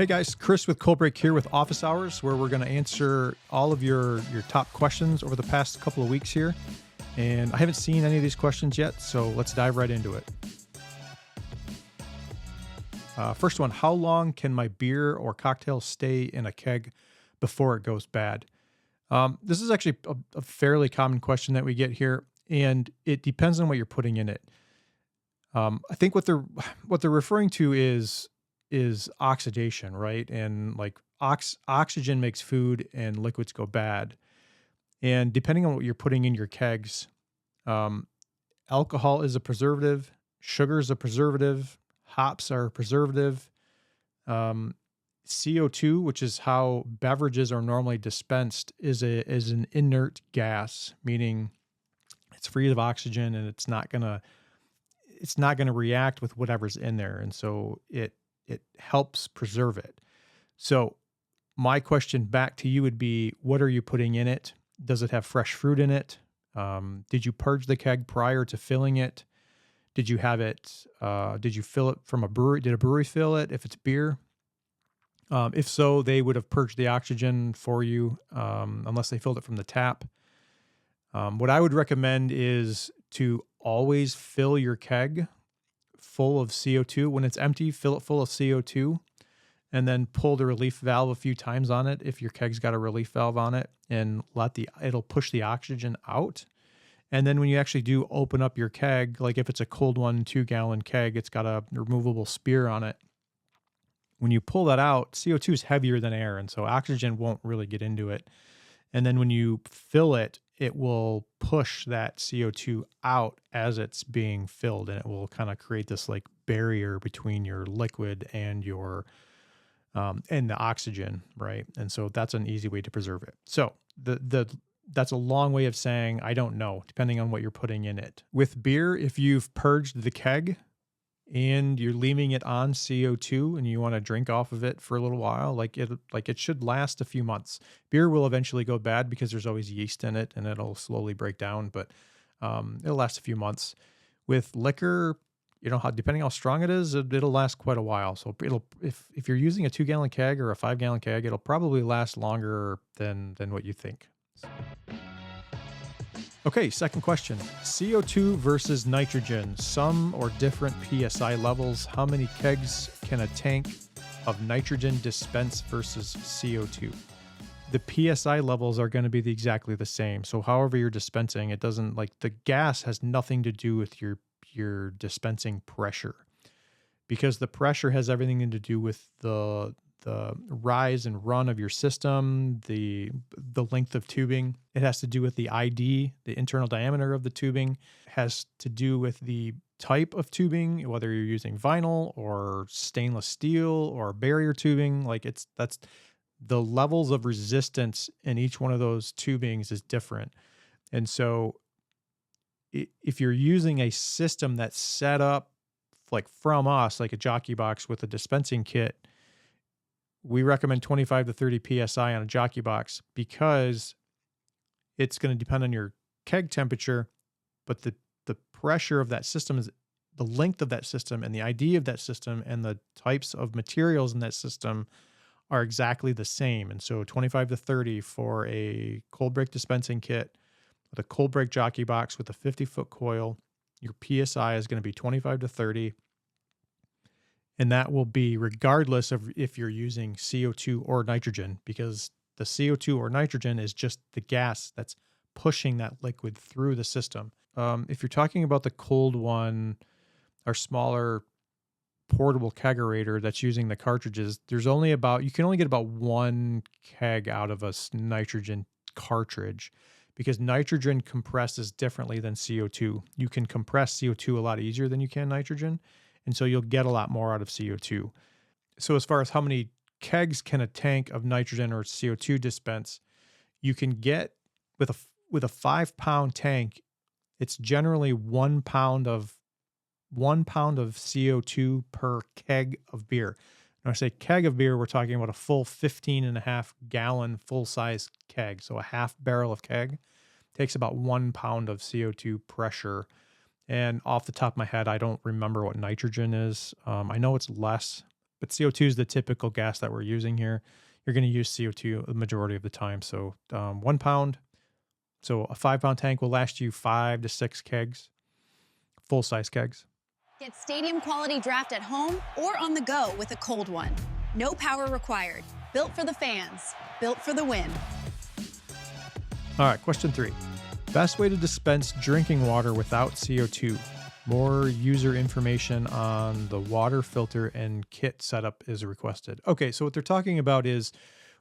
Hey guys, Chris with Coldbreak here with Office Hours, where we're going to answer all of your top questions over the past couple of weeks here. And I haven't seen any of these questions yet, so let's dive right into it. First one, how long can my beer or cocktail stay in a keg before it goes bad? This is actually a fairly common question that we get here, and it depends on what you're putting in it. I think what they're referring to is oxidation, right? And like oxygen makes food and liquids go bad. And depending on what you're putting in your kegs, alcohol is a preservative, sugar is a preservative, hops are a preservative. CO2, which is how beverages are normally dispensed, is an inert gas, meaning it's free of oxygen and it's not gonna react with whatever's in there, and so it helps preserve it. So my question back to you would be, what are you putting in it? Does it have fresh fruit in it? Did you purge the keg prior to filling it? Did you have it? Did you fill it from a brewery? Did a brewery fill it if it's beer? If so, they would have purged the oxygen for you, unless they filled it from the tap. What I would recommend is to always fill your keg full of CO2. When it's empty, fill it full of CO2 and then pull the relief valve a few times on it if your keg's got a relief valve on it, and it'll push the oxygen out. And then when you actually do open up your keg, like if it's a cold 2-gallon keg, it's got a removable spear on it. When you pull that out, CO2 is heavier than air, and so oxygen won't really get into it. And then when you fill it, it will push that CO2 out as it's being filled, and it will kind of create this like barrier between your liquid and your and the oxygen, right? And so that's an easy way to preserve it. So that's a long way of saying I don't know, depending on what you're putting in it. With beer, if you've purged the keg and you're leaving it on CO2 and you want to drink off of it for a little while, it should last a few months. Beer will eventually go bad because there's always yeast in it and it'll slowly break down, but it'll last a few months. With liquor, depending how strong it is, it'll last quite a while. So if you're using a 2-gallon keg or a 5-gallon keg, it'll probably last longer than what you think. Okay, second question. CO2 versus nitrogen. Some or different PSI levels. How many kegs can a tank of nitrogen dispense versus CO2? The PSI levels are going to be exactly the same. So however you're dispensing, it doesn't, like, the gas has nothing to do with your dispensing pressure, because the pressure has everything to do with the rise and run of your system, the length of tubing. It has to do with the ID, the internal diameter of the tubing. It has to do with the type of tubing, whether you're using vinyl or stainless steel or barrier tubing. That's the levels of resistance in each one of those tubings is different. And so if you're using a system that's set up like from us, like a Jockey box with a dispensing kit, we recommend 25 to 30 PSI on a Jockey box, because it's going to depend on your keg temperature, but the pressure of that system is the length of that system, and the ID of that system and the types of materials in that system are exactly the same. And so 25 to 30 for a Coldbreak dispensing kit with a Coldbreak Jockey box with a 50-foot coil, your PSI is going to be 25 to 30. And that will be regardless of if you're using CO2 or nitrogen, because the CO2 or nitrogen is just the gas that's pushing that liquid through the system. If you're talking about the cold one, our smaller portable kegerator that's using the cartridges, you can only get about 1 keg out of a nitrogen cartridge, because nitrogen compresses differently than CO2. You can compress CO2 a lot easier than you can nitrogen, and so you'll get a lot more out of CO2. So as far as how many kegs can a tank of nitrogen or CO2 dispense, you can get with a 5-pound tank, it's generally 1 pound of CO2 per keg of beer. When I say keg of beer, we're talking about a full 15.5-gallon full-size keg. So a half barrel of keg takes about 1 pound of CO2 pressure. And off the top of my head, I don't remember what nitrogen is. I know it's less. but CO2 is the typical gas that we're using here. You're going to use CO2 the majority of the time. So 1 pound. So a 5-pound tank will last you 5 to 6 kegs, full-size kegs. Get stadium quality draft at home or on the go with a cold one. No power required. Built for the fans. Built for the win. All right, question 3. Best way to dispense drinking water without CO2. More user information on the water filter and kit setup is requested. Okay, so what they're talking about is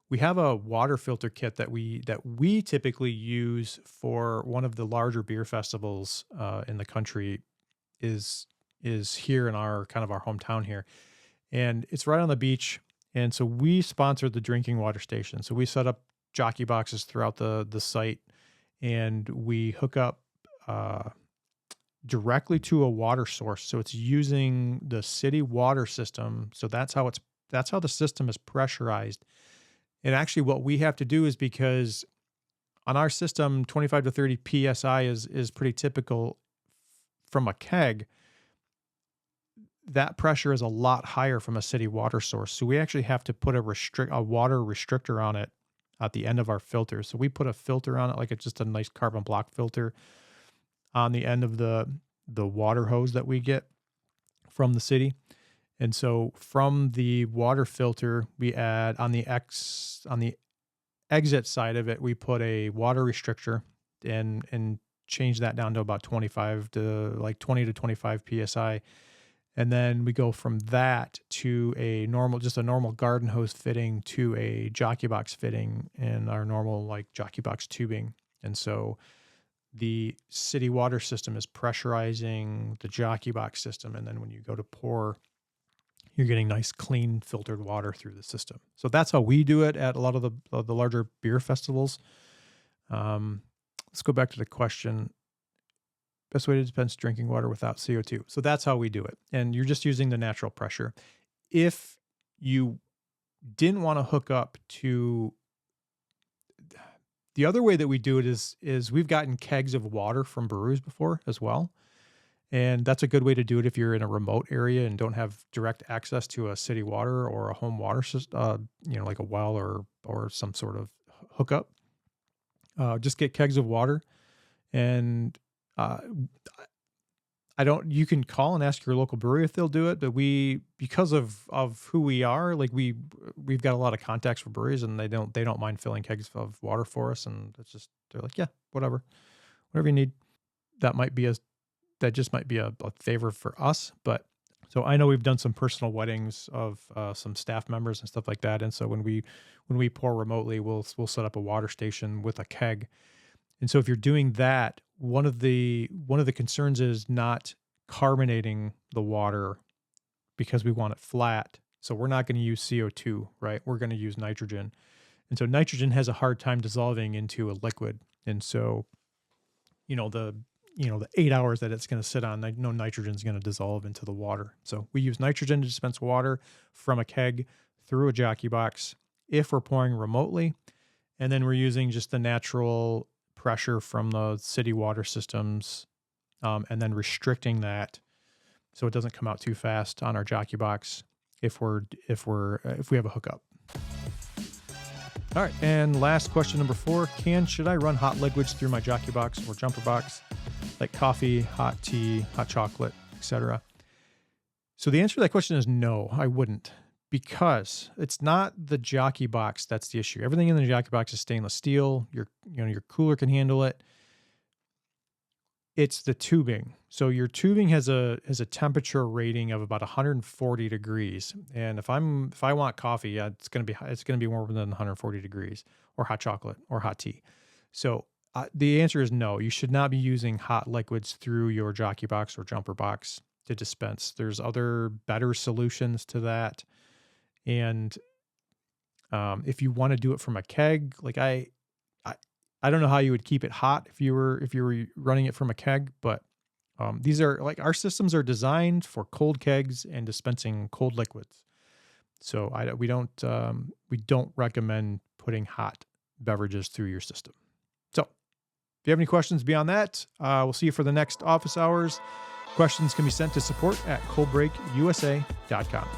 we have a water filter kit that we typically use for one of the larger beer festivals in the country is here in our kind of our hometown here. And it's right on the beach. And so we sponsored the drinking water station. So we set up jockey boxes throughout the site, and we hook up directly to a water source. So it's using the city water system. So that's how the system is pressurized. And actually what we have to do is, because on our system, 25 to 30 PSI is pretty typical from a keg. That pressure is a lot higher from a city water source. So we actually have to put a water restrictor on it at the end of our filter. So we put a filter on it, like it's just a nice carbon block filter on the end of the water hose that we get from the city. And so from the water filter, we add on the exit side of it, we put a water restrictor and change that down to about 20 to 25 PSI. And then we go from that to a normal garden hose fitting to a jockey box fitting in our normal like jockey box tubing. And so the city water system is pressurizing the jockey box system. And then when you go to pour, you're getting nice, clean, filtered water through the system. So that's how we do it at a lot of the larger beer festivals. Let's go back to the question. Best way to dispense drinking water without CO2. So that's how we do it. And you're just using the natural pressure. If you didn't want to hook up to... The other way that we do it is we've gotten kegs of water from breweries before as well. And that's a good way to do it if you're in a remote area and don't have direct access to a city water or a home water system, like a well or some sort of hookup. Just get kegs of water, and you can call and ask your local brewery if they'll do it, but because of who we are, like we've got a lot of contacts for breweries, and they don't mind filling kegs of water for us. And they're like, yeah, whatever you need. That just might be a favor for us. But so I know we've done some personal weddings of some staff members and stuff like that. And so when we pour remotely, we'll set up a water station with a keg. And so if you're doing that, one of the concerns is not carbonating the water because we want it flat. So we're not going to use CO2, right? We're going to use nitrogen. And so nitrogen has a hard time dissolving into a liquid. And so, the 8 hours that it's going to sit on, no nitrogen is going to dissolve into the water. So we use nitrogen to dispense water from a keg through a jockey box if we're pouring remotely. And then we're using just the natural pressure from the city water systems, and then restricting that so it doesn't come out too fast on our jockey box if we have a hookup. All right, and last question number 4: should I run hot liquids through my jockey box or jumper box, like coffee, hot tea, hot chocolate, etc.? So the answer to that question is no, I wouldn't, because it's not the jockey box that's the issue. Everything in the jockey box is stainless steel. Your cooler can handle it. It's the tubing. So your tubing has a temperature rating of about 140 degrees. And if I want coffee, it's going to be warmer than 140 degrees, or hot chocolate or hot tea. So the answer is no. You should not be using hot liquids through your jockey box or jumper box to dispense. There's other better solutions to that. And if you want to do it from a keg, like I don't know how you would keep it hot if you were running it from a keg, but these are like, our systems are designed for cold kegs and dispensing cold liquids. So we don't recommend putting hot beverages through your system. So if you have any questions beyond that, we'll see you for the next office hours. Questions can be sent to support@coldbreakusa.com.